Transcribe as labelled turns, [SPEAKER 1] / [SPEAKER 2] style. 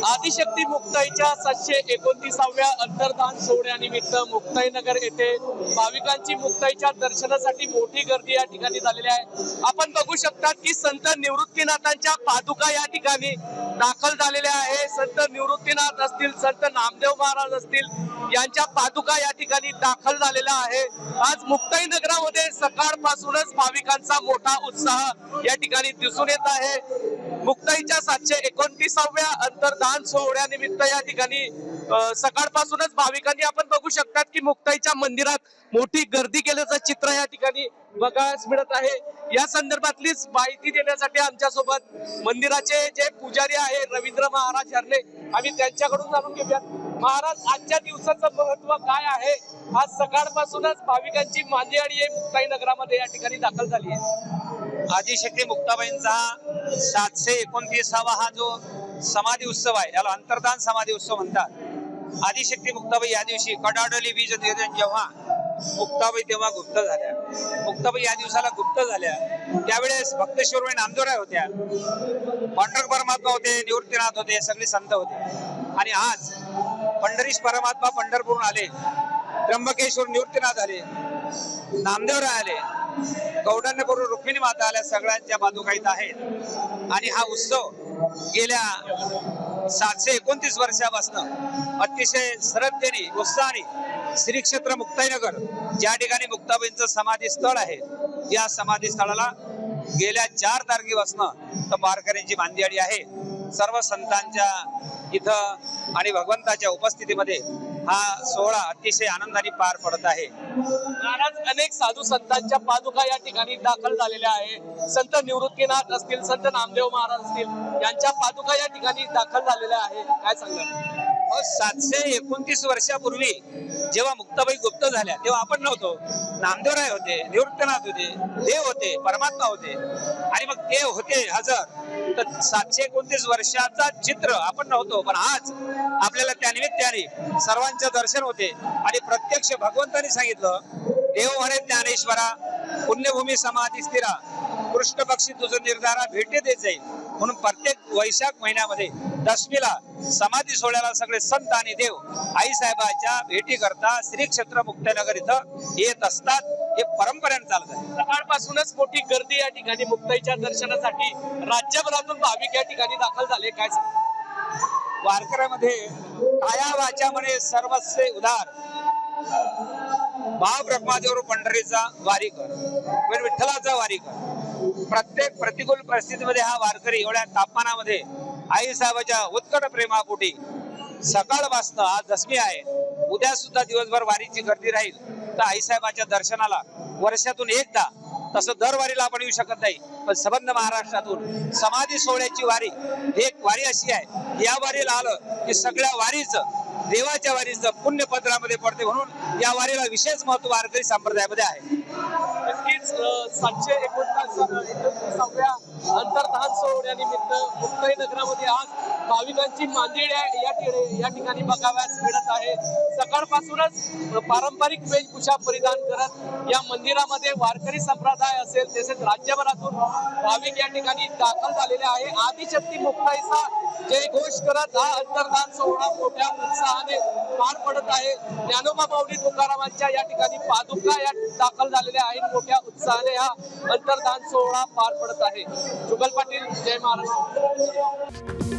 [SPEAKER 1] आदिशक्ती मुक्ताईच्या 729व्या अंतर्धान सोहळ्यानिमित्त मुक्ताईनगर येथे भाविकांची मुक्ताईच्या दर्शनासाठी मोठी गर्दी या ठिकाणी झालेली आहे। आपण बघू शकता की संत निवृत्तीनाथांच्या पादुका या ठिकाणी दाखल झालेल्या आहे। संत निवृत्तीनाथ असतील, संत नामदेव महाराज असतील, यांच्या पादुका या ठिकाणी दाखल झालेला आहे। आज मुक्ताईनगरामध्ये सकाळपासूनच भाविकांचा मोठा उत्साह या ठिकाणी दिसून येत आहे। मुक्ताईच्या 729व्या अंतर्धान सोहळ्यानिमित्त या ठिकाणी सकाळपासूनच भाविकांनी आपण बघू शकतात की मुक्ताईच्या मंदिरात मोठी गर्दी केल्याचं चित्र या ठिकाणी बघायला मिळत आहे। या संदर्भातलीच माहिती देण्यासाठी आमच्या सोबत मंदिराचे जे पुजारी आहे रवींद्र महाराज हरणे, आम्ही त्यांच्याकडून जाणून घेऊया। महाराज, आजच्या दिवसाचं महत्व काय आहे? आज सकाळपासूनच भाविकांची मांदियाळी मुक्ताई नगरामध्ये या ठिकाणी दाखल झाली आहे।
[SPEAKER 2] आदिशक्ती मुक्ताबाईंचा 729वा हा जो समाधी उत्सव आहे, याला अंतर्धान समाधी उत्सव म्हणतात। आदिशक्ती मुक्ताबाई या दिवशी कडाडली बीज निवेदन जेव्हा मुक्ताबाई तेव्हा गुप्त झाल्या। मुक्ताबाई या दिवसाला गुप्त झाल्या त्यावेळेस भक्त शिरोमणी नामदेवराय होत्या, पांडुरंग परमात्मा होते, निवृत्तीनाथ होते, सगळे संत होते। आणि आज पंढरीश परमात्मा पंढरपूरहून आले, त्र्यंबकेश्वर निवृत्तीनाथ आले, नामदेवराय आले, गौडांना करून रुक्मिणी माता आल्या, सगळ्यांच्या पादुका इथं आहेत। आणि हा उत्सव गेल्या 729 वर्षापासून अतिशय श्रद्धेने उत्साहाने श्री क्षेत्र मुक्ताईनगर ज्या ठिकाणी मुक्ताबाईंचं समाधी स्थळ आहे, या समाधी स्थळाला गेल्या 4 तारखेपासून तर वारकऱ्यांची मांदियाळी आहे। सर्व संतांच्या इथं आणि भगवंताच्या उपस्थितीमध्ये हा सोहळा अतिशय आनंदाने पार पडत आहे।
[SPEAKER 1] महाराज, अनेक साधू संतांच्या पादुका या ठिकाणी दाखल झालेल्या आहे। संत निवृत्तीनाथ असतील, संत नामदेव महाराज असतील, यांच्या पादुका या ठिकाणी दाखल झालेल्या आहे। काय सांगणार?
[SPEAKER 2] 729 वर्षापूर्वी जेव्हा मुक्ताबाई गुप्त झाल्या तेव्हा आपण नव्हतो, नामदेवराय होते, निवृत्तीनाथ होते, देव होते, परमात्मा होते। आणि मग ते होते हजर, तर 729 वर्षाचा चित्र आपण नव्हतो, पण आज आपल्याला त्या निमित्ताने सर्वांचे दर्शन होते। आणि प्रत्यक्ष भगवंतांनी सांगितलं, देव म्हणे ज्ञानेश्वरा, पुण्यभूमी समाधी स्थिरा, कृष्ण पक्षी तुझं निर्धारा भेटे देत जाईल। म्हणून प्रत्येक वैशाख महिन्यामध्ये दशमीला समाधी सोहळ्याला सगळे संत आणि देव आई साहेबाच्या भेटी करता श्री क्षेत्र मुक्ताईनगर इथं येत असतात। हे परंपरेने चालत आहे।
[SPEAKER 1] सकाळपासूनच मोठी गर्दी या ठिकाणी मुक्ताईच्या दर्शनासाठी राज्यभरातून भाविक या ठिकाणी दाखल झाले। काय सांगणार?
[SPEAKER 2] वारकऱ्यामध्ये काया वाचा म्हणे सर्वस्व उदार, भाव ब्रह्मादेव पंढरीचा वारी कर, विठ्ठलाचा वारी कर। प्रत्येक प्रतिकूल परिस्थितीमध्ये हा वारकरी एवढ्या तापमानामध्ये आई साहेबाच्या उत्कट प्रेमापोटी सकाळपासून, आज दशमी आहे, उद्या सुद्धा दिवसभर वारीची गर्दी राहील। तर आई साहेबाच्या दर्शनाला वर्षातून एकदा, तसं दरवारीला आपण येऊ शकत नाही, पण संबंध महाराष्ट्रातून समाधी सोहळ्याची वारी एक वारी अशी आहे, या वारीला आलं की सगळ्या वारीचं, देवाच्या वारीचं पुण्यपत्रामध्ये पडते। म्हणून या वारीला विशेष महत्व वारकरी संप्रदायामध्ये आहे।
[SPEAKER 1] नक्कीच 729व्या अंतर्धान सोहळ्यानिमित्त मुक्ताई नगरामध्ये आज भाविकांची मांदियाळी या ठिकाणी बघाव्यास मिळत आहे। सकाळपासूनच पारंपरिक वेशभूषा परिधान करत या मंदिरामध्ये वारकरी संप्रदाय असेल, तसेच राज्यभरातून भाविक या ठिकाणी दाखल झालेले आहे। आदिशक्ती मुक्ताईचा जयघोष करत हा अंतर्धान सोहळा मोठ्या उत्साहाने पार पडत आहे। ज्ञानोबा माऊली तुकारामांच्या या ठिकाणी पादुका या दाखल झालेल्या आहेत। मोठ्या उत्साहाने हा अंतर्धान सोहळा पार पडत आहे। जुगल पाटील, जय महाराष्ट्र।